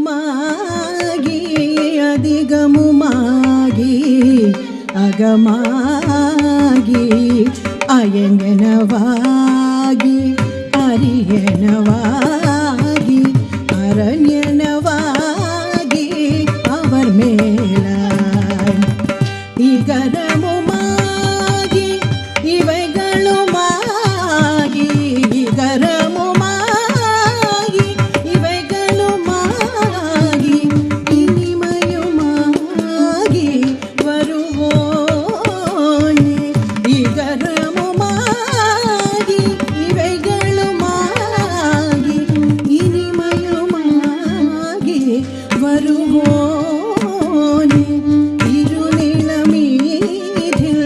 ಅಧಿಪನುಮಾಗಿ ಅಧಿಗಮುಮಾಗಿ ಅಗಮಾಗಿ ಅಯಂಜನವಾಗಿ அரியனவாகி அரண்யனவாகி அவர் மேலாய் இகரமுமாகி இவைகளுமாகி இகரமுமாகி இவைகளுமாகி இனிமையுமாகி வருவோனே இகரமுமாகி இவைகளுமாகி இனிமையுமாகி வருவோனே இருநிலமீதில்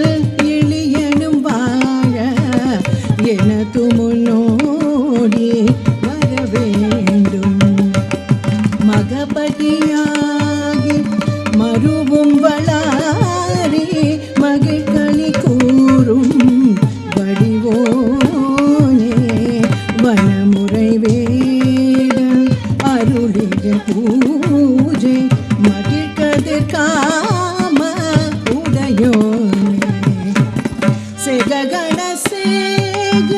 எளியனும் வாழ எனது முன்னோடி வர வேண்டும் மகபதியாகி மருவும் வளாரி மகிழ்களி கூறும் வடிவோனே வனமுறை வேடன் அருளிய பூஜை மகிழ்கதிர் காம உடையோனே செககண சேக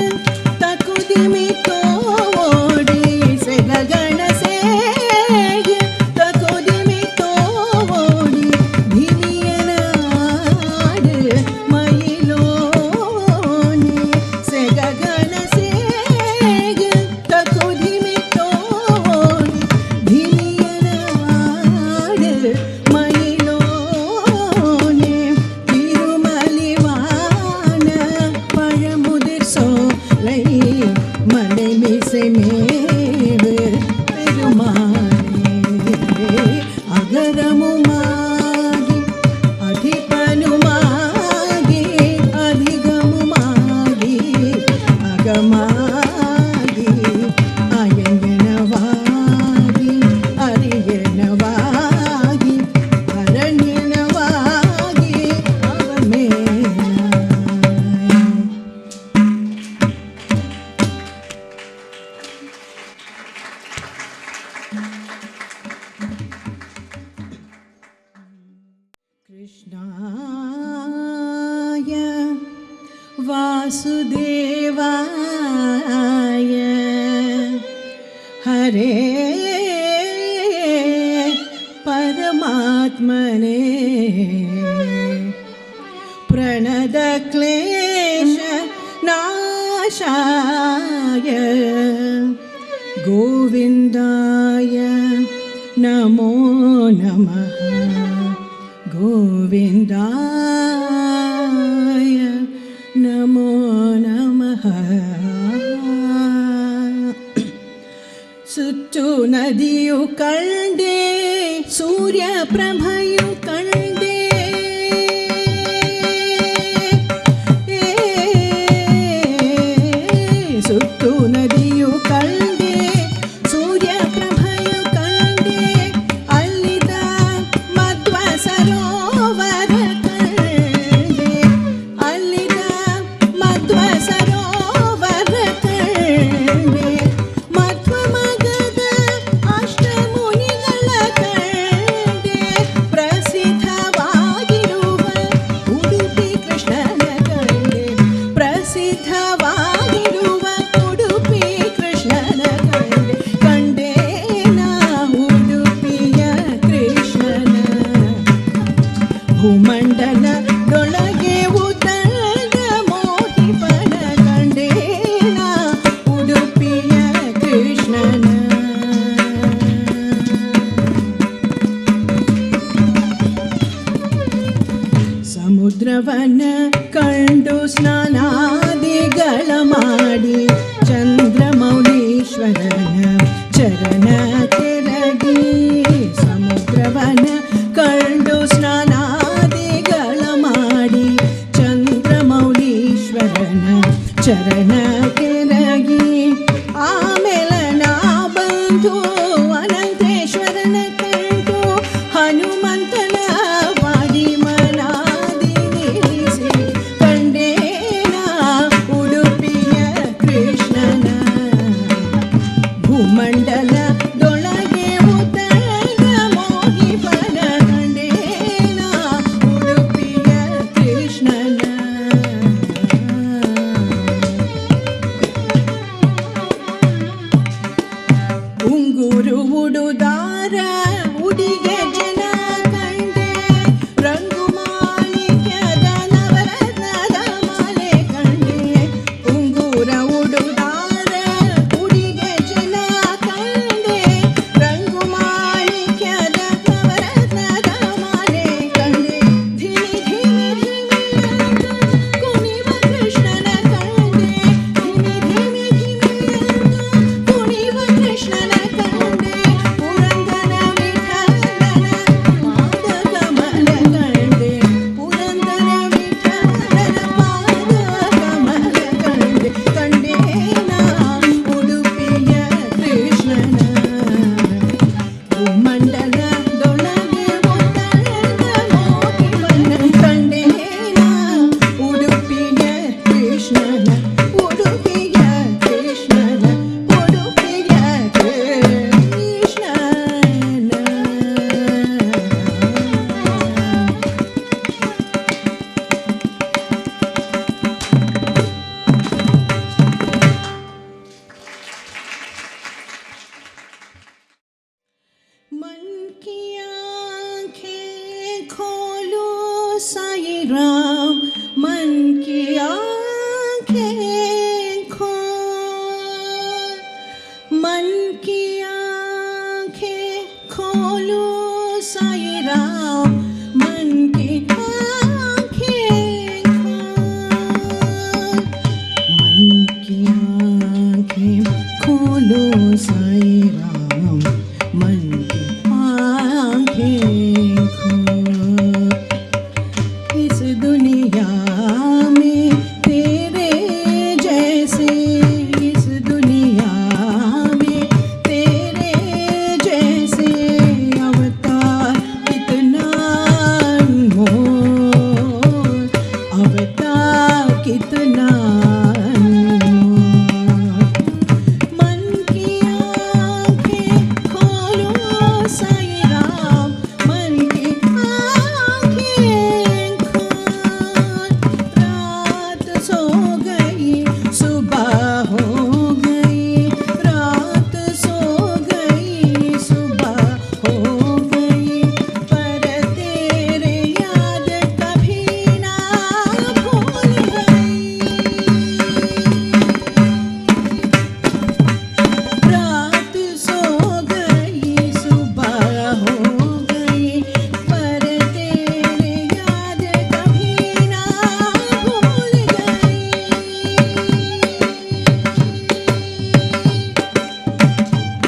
தகுதிமி தோடி செககண சேக தகுதிமி தோடி தினியனாடு மயிலோனே செககண சேக தகுதிமி தோடி தினியனாடு மயிலோனே திருமலிவான பழமுதிர் சோலை மலை மீசை மேவு பெருமானே அகரமுமாகி அதிபனுமாகி அதிகமுமாகி அகமாகி அயங்கனவாகி அரியனவாகி அரண்யனவாகி அவர் மேலாய் कृष्णाय वासुदेवाय हरे परमात्मने प्रणतक्लेश नाशाय गोविन्दाय नमो नमः गोविन्दाय नमो नमः ಸುತ್ತು ನದಿಯು ಕಂಡೆ ಸೂರ್ಯ ಪ್ರಭೆಯು ಕಂಡೆ ಸುತ್ತು ನದಿಯು ಕಂಡೆ ಸೂರ್ಯ ಪ್ರಭೆಯು ಕಂಡೆ ಅಲ್ಲಿದ ಮಧ್ವ ಸರೋವರ ಕಂಡೆ ಅಲ್ಲಿದ ಮಧ್ವ ಸರೋವರ ಕಂಡೆ ಮಧ್ವ ಮಗದ ಅಷ್ಟಮುನಿಗಳ ಕಂಡೆ ಪ್ರಸಿದ್ಧವಾಗಿರುವ ಉಡುಪಿ ಕೃಷ್ಣನ ಕಂಡೆ ಪ್ರಸಿದ್ಧವಾಗಿರುವ ಉಡುಪಿ ಕೃಷ್ಣನ ಕಂಡೆ ಕಂಡೆ ನಾ ಉಡುಪಿಯ ಕೃಷ್ಣನ ಭೂಮಂಡಲದೊಳಗೆ ಉತ್ತರದ ಮೋಹಿಪನ ಕಂಡೆ ನಾ ಉಡುಪಿಯ ಕೃಷ್ಣನ ಸಮುದ್ರವನ ಕಂಡು ಸ್ನಾನಾದಿಗಳ ಮಾಡಿ ಚಂದ್ರಮೌಳೀಶ್ವರನ ಚರಣ ಕೆರಗಿ ಸಮುದ್ರವನ ಕಂಡು ಸ್ನಾನಾದಿಗಳ ಮಾಡಿ ಚಂದ್ರಮೌಳೀಶ್ವರನ ಚರಣ ಕೆರಗಿ ಆಮೇಲೆ ನಾ ಬಂದು ಅನಂತೇಶ್ವರನ ಕಂಡು ಹನುಮಂತನ ವಾಡಿ ಮನಾದಿ ನಿಲ್ಲಿಸಿ ಕಂಡೇನ ಉಡುಪಿಯ ಕೃಷ್ಣನ ಭೂಮಂಡಲ राम मन की आँखें खोल, मन की आँखें खोलो साईं राम मन की आँखें खोल, मन की आँखें खोलो साईं राम मन की आँखें खोल। इस दुनिया में तेरे जैसे, इस दुनिया में तेरे जैसे अवतार कितना अनमोल, अवतार कितना अनमोल। मन की आँखें खोलो साईं राम मन की आँखें खोल। रात सो गई सुबह हो गई, रात सो गई सुबह हो गई, पर तेरे याद कभी ना भूल गई। रात सो गई सुबह हो गई, पर तेरे याद कभी ना भूल गई।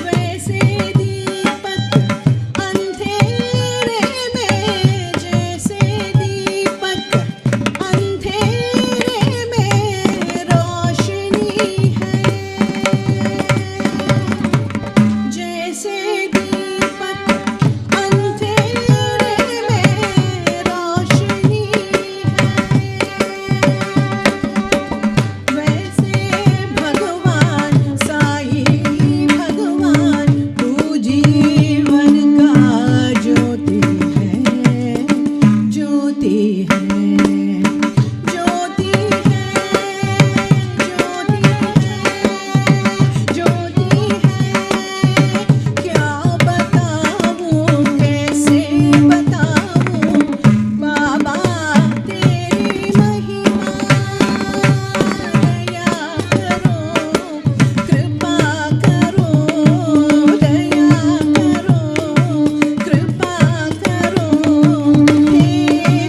वैसे दीपक अंधेरे में, जैसे दीपक अंधेरे में रोशनी है, जैसे दीपक अंधेरे में रोशनी है, वैसे भगवान साईं भगवान तू जीवन का ज्योति है, ज्योति है, ज्योति है, ज्योति है, ज्योति है। क्या बताऊं कैसे बताऊं बाबा तेरी महिमा, दया करो कृपा करो, दया करो कृपा करो। हे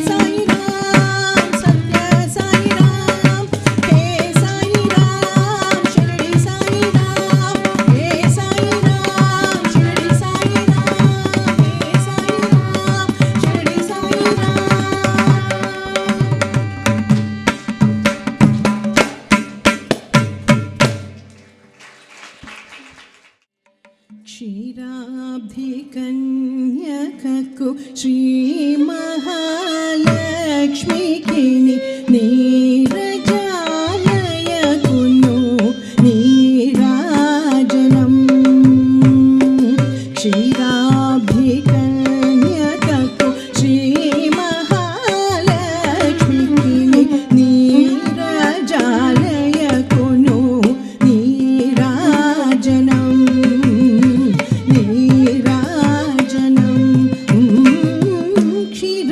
साईं राम सत्य साईं राम, हे साईं राम शिरडी साईं राम, हे साईं राम शिरडी साईं राम, हे साईं राम शिरडी साईं राम। क्षीराब्धि कन्यकको श्री महालक्ष्मी किनि नीरजालयकुनु नीराजनम्। क्षीराब्धि कन्यकको श्री महालक्ष्मी किनि नीरजालयकुनु नीराजनम्, नीराजनम्। क्षीर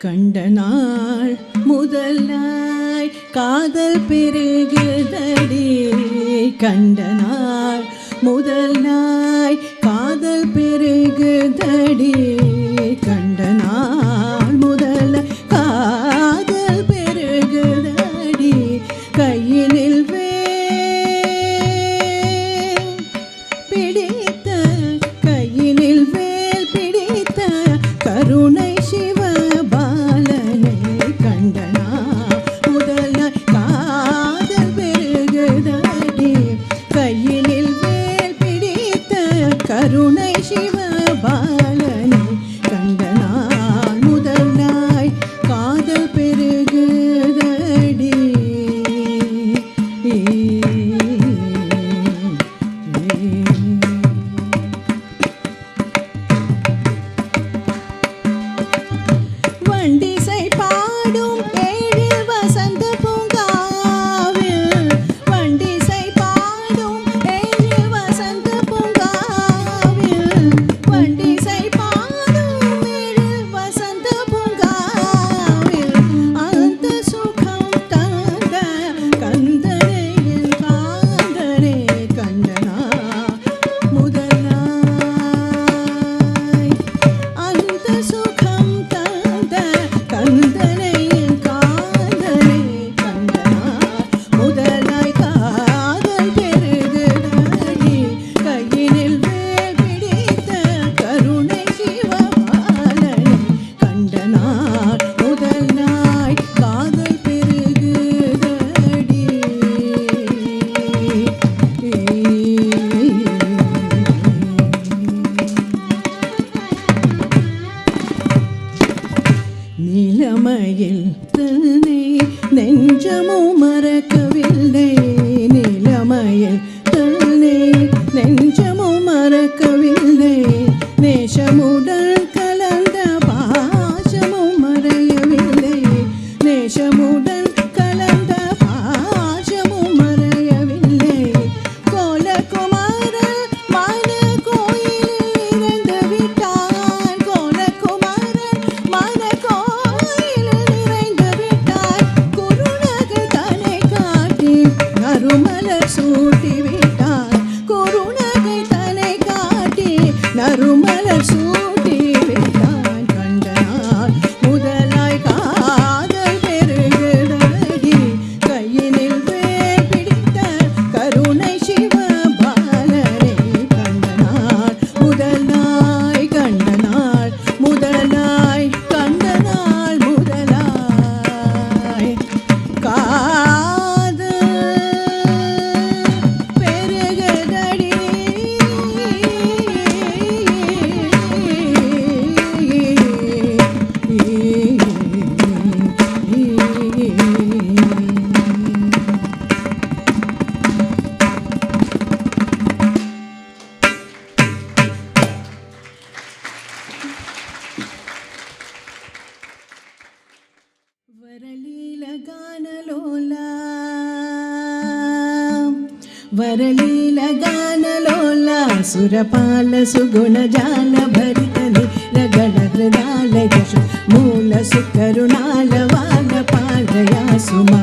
கண்ட நாள் முதலாய் காதல் பெருகுதடி கண்ட நாள் முதலாய் காதல் பெருகுதடி கண்ட நாள் முதல காதல் பெருகுதடி கையினில் வேல் பிடித்த கையினில் வேல் பிடித்த கருணை சிவபாலனை கண்டனா முதல காதல் பெருகுதடி கையினில் வேல் பிடித்த கருணை சிவபாலனை கண்டனா முதலாய் காதல் பெருகுதடி வண்டிசை பாடும் ஏழில் வசந்த பூங்காவில் வண்டிசை பாடும் ஏழில் வசந்த பூங்காவில் வண்டிசை பாடும் ஏழில் வசந்த பூங்காவில் அந்த சுகம் தந்த கந்தரே என் காந்தரே கண்டனா முதலாய் அந்த சுகம் தந்த கந்தனை என் காதலை கண்டனா முதலாய் காதல் பெருகுதடி கையினில் வேல் பிடித்த கருணை சிவபாலனை கண்டனா முதலாய் காதல் பெருகுதடி நிலமையில் தன்னை நெஞ்சமும் மறக்கவில்லை நிலமையில் தன்னை நெஞ்சமும் மறக்கவில்லை நேசமுடன் கலந்த பாசமும் மறையவில்லை நேசமுடன் கலந்த பாசமும் மறையவில்லை கோலகுமாரன் மன கோயிலில் இறந்து விட்டான் கோலகுமாரன் மன கோயிலில் இறந்து விட்டான் குருநகை தன்னை காட்டி நறுமலர் சூட்டி விட்டான் குருநகை தன்னை காட்டி நறுமலர் சூட்டி விட்டான் கண்டனார் முதலாய் காதல் பெருகுதடி கையினில் வேல் பிடித்த கருணை சிவபாலனை கண்டனார் முதலாய் கண்டனார் முதலாய் கண்டனார் முதலாய் காதல் பெருகுதடி వరలీలగానలోలా వరలీలగానలోలా సురపాల సుగుణజాల భరితని రగణ హృదాల యశ మూల సుకరుణాల వాల పాలయా సుమా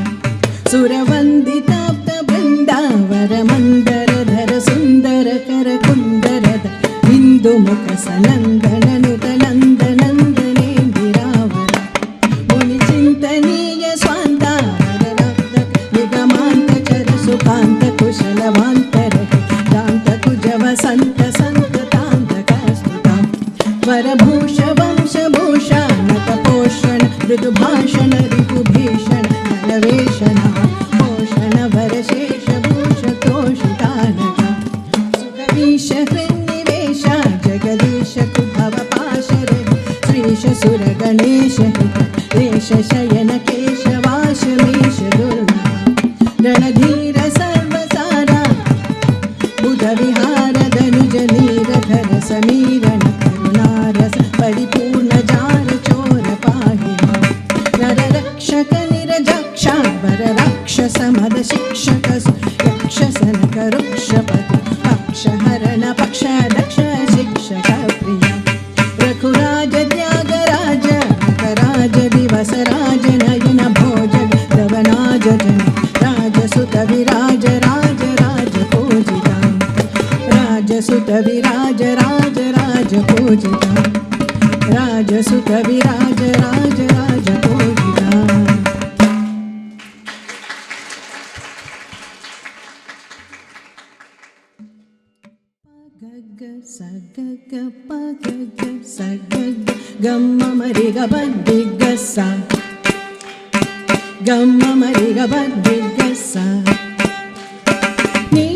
సురవందితాప్త బృందావర మందరధర సుందర కర కుందరద బిందు ముఖ సనందన నుత నందనందనేందిరావర ముని చింతనీయ స్వాంతార నిగమాంత చర సుకాంత కుశలవాంతర దాంత కుజవ సంత సంత తాంత కాస్తుతాం వరభూష వంశభూషాణత పోషణ మృదుభాషణ రిపుభీషణ నలవేషణ పోషణ వరశేష భూష తోషితానక సుఖవీష హృన్నివేశ జగదీశ కుభవ పాశర శ్రీశ సుర గణేశ రేష శయన కేశవాశమేష దుర్గా రణధీర సర్వసారా బుధ విహార ధనుజ నీరధర సమీరణ కరుణారస పరిపూర్ణ జార చోర పాహి నర రక్షక నిరజక్ష వర రాక్షస మద శిక్షక యక్షసనక వృక్షపతి पक्षहरण पक्ष दक्ष शिक्षक प्रिय रघुराज त्यागराज राज दिवस राज नयन भोज रवनाज जन राजसुत विराज राज राज पूजिता राजसुत विराज राज राज पूजिता राजसुत विराज राज राज पूजिता सा ग ग प ग ग सा ग ग गम म रे ग प द ग सा गम म रे ग प द ग सा नी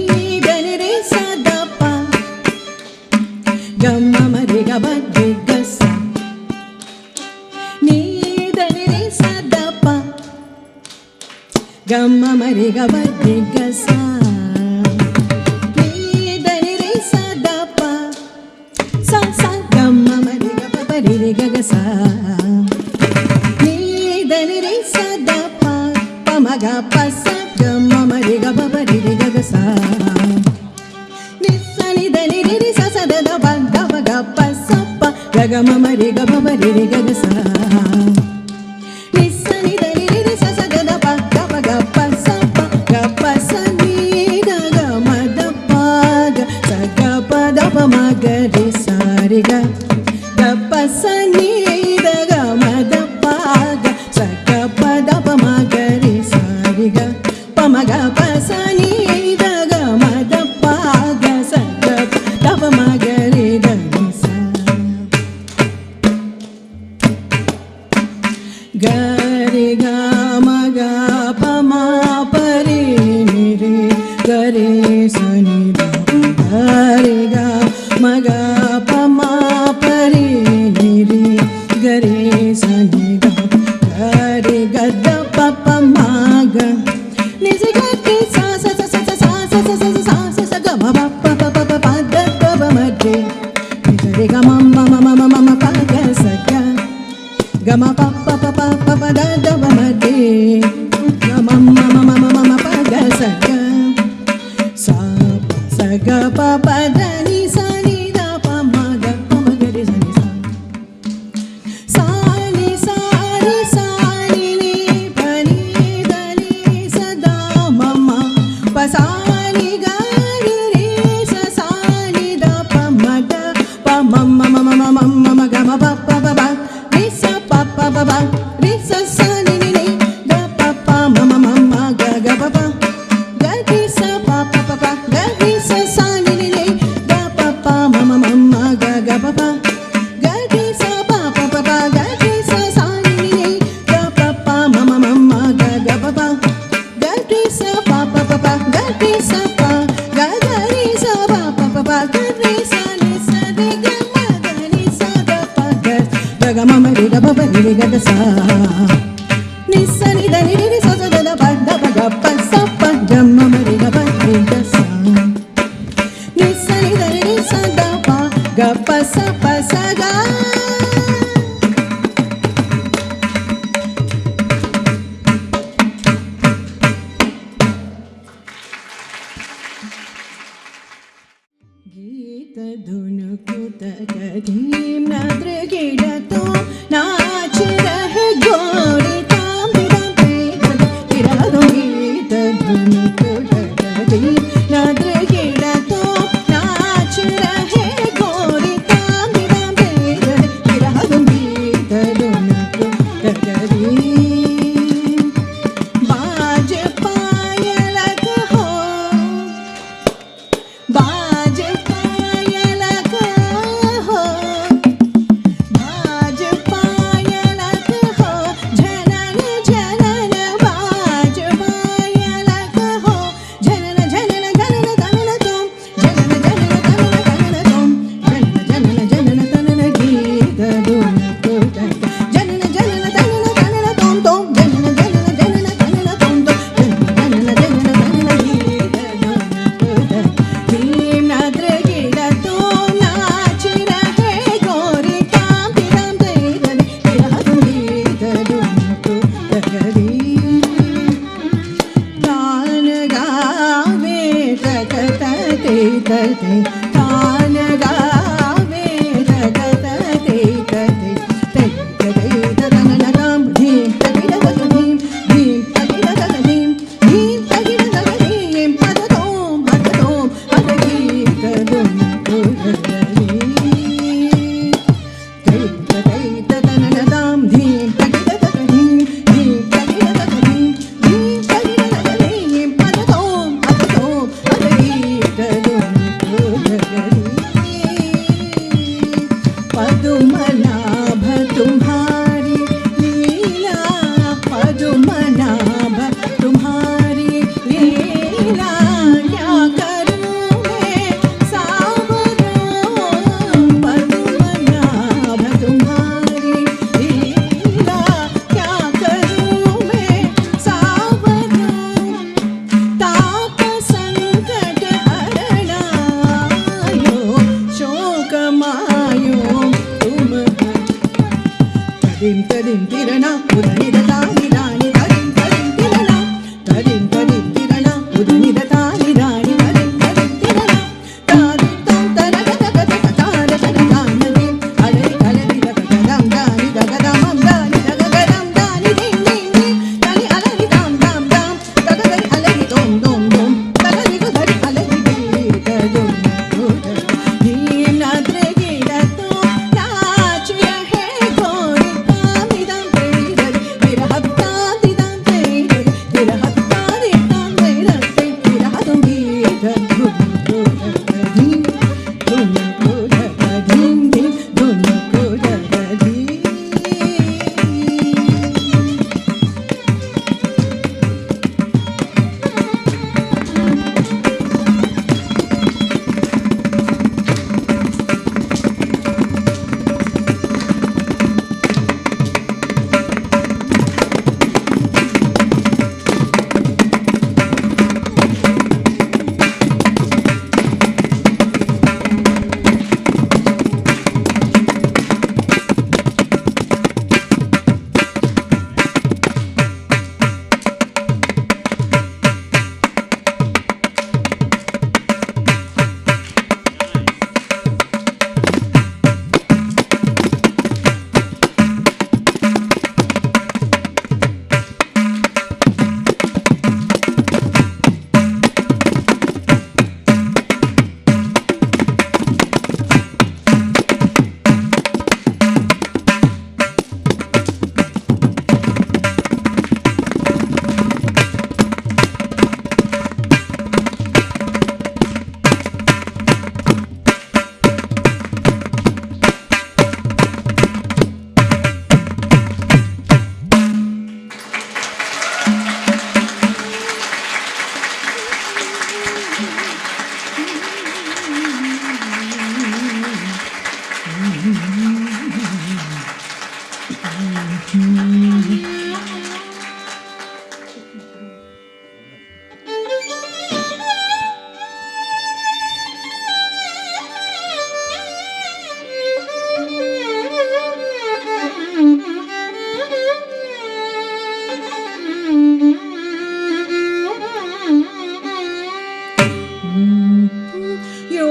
द नि रे सा द प गम म रे ग प द ग सा नी द नि रे सा द प गम म रे ग प द ग सा रे ग ग सा नी द नि रे सा द प प म ग प सा ग म म रे ग प प रे रे ग ग सा नि सा नि द नि रे रे सा सा द द प ग प ग प सा प ग ग म म रे ग प प रे रे ग ग सा नि सा नि द नि रे रे सा सा द द प ग प ग प सा प ग प सा नि द ग म द प ग सा ग प द प म ग रे सा रे ग प सा नि द ग म द प ग सा ग प द प म ग रे सा रे ग प म ग प सा नि द ग म द प ग सा ग प द प म ग रे ग रे सा ग रे ग म ग प म प रे नि रे ग रे सा नि द ग रे ग म ग प म प रे नि रे ग रे सा नि द ग रे ग द प प म ग नि स ग रे सा सा सा सा सा सा सा सा सा सा सा ग म प प प प प प द द प म रे नि ग रे ग म म म म म म प ग सा ग ग म प प प प प प द द प म रे ग म म म म म म प ग सा ग सा प सा ग प प द नि सा नि द प म ग प म ग रे सा नि सा सा नि सा ri सा नि नि प नि द नि सा द म म प सा नि ग रि रे सा सा नि द प म ग प म म म म म म म ग म प प प प रि सा प प प प रि सा सा नि नि नि द प प म म म म ग ग प प ग रि सा प प प प ग रि सा सा नि नि नि द प प म म म म ग ग प प ग रि सा प प प प ग रि सा सा नि नि नि द प प म म म म ग ग प प ग रि सा प प प प ग रि सा प ग ग रि सा प प प प ग रि सा नि सा रे ग म ग नि सा द प ग ग ग म म रे ग प प रे रे ग ग सा नि सा नि द नि रे रे सा सा द द प द प ग प सा प ग म म रे ग प रे ग सा नि सा नि द नि रे सा द प ग प सा प सा ग गीत धुन कुत कदीम नद्र गिड़तो नाच रहे गोरी ताम बिदाम पे गिरा दो गीत धुन कुत कदीम नद्र गिड़तो नाच रहे गोरी ताम बिदाम पे गिरा दो गीत धुन कुत कदीम बाज पायलक हो बाज पायलक हो बाज पायलक तते तानगावे तते तते तै तते तदननदां धीं तगिडगधीं धीं तगिडगधीं धीं तगिडगधीं पदतों हततों हतगीतदुं कुरगधी तै तते तदननदां धीं तगिडगधीं धीं तगिडगधीं धीं तगिडगधीं पदतों हततों हतगीतदुं कुरगधी पदुमनाभ तुम्हारी लीला पदुमनाभ तुम्हारी लीला क्या करूं मैं सावरों पदुमनाभ तुम्हारी लीला क्या करूं मैं सावरों ताप संकट हरणायो शोक मायो तुम तदिं तदिं तिरणा उदनिदतानि राणि तदिं तदिं तिरणा तदिं तदिं तिरणा उदनिदतानि राणि तदिं तदिं तिरणा तादिं तं तरगदगदगदगतारगदगानदिं अलरि अलरि दगदगदं दानि दगदमं दानि दगदगदं दानि दिं दिं दिं दानि अलरि दां दां दां दगदरि अलरि दों दों दों दगदरि गुदरि अलरि गीतदुं हीनाद्रगिडतो नाच्य हे घोरिकामिदं प्रेररि विरहत्तादिदं प्रेररि विरहत्तादिदं प्रेररि विरहदुं गीतदुं कुरगधी दुं कुरगधी दिं दुं कुरगधी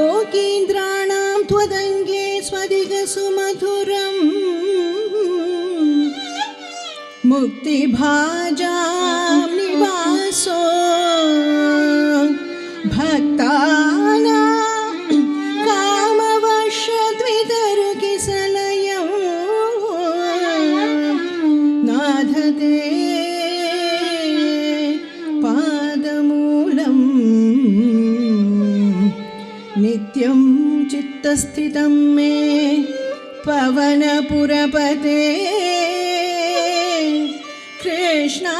योगीन्द्राणां त्वदङ्गे स्वदिगसुमधुरम् मुक्तिभाजां निवासो भक्तानां कामवशद्वितरुकिसलयं नाधते पादमूलं नित्यं चित्तस्थितं मे पवनपुरपते कृष्णा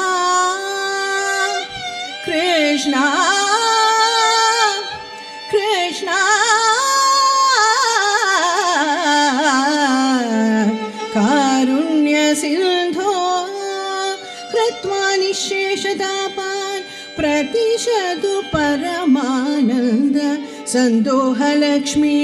कृष्णा कृष्णा कारुण्यसिन्धो कृत्वा निःशेषतापान् प्रतिशतु परमानन्द सन्दोहलक्ष्मी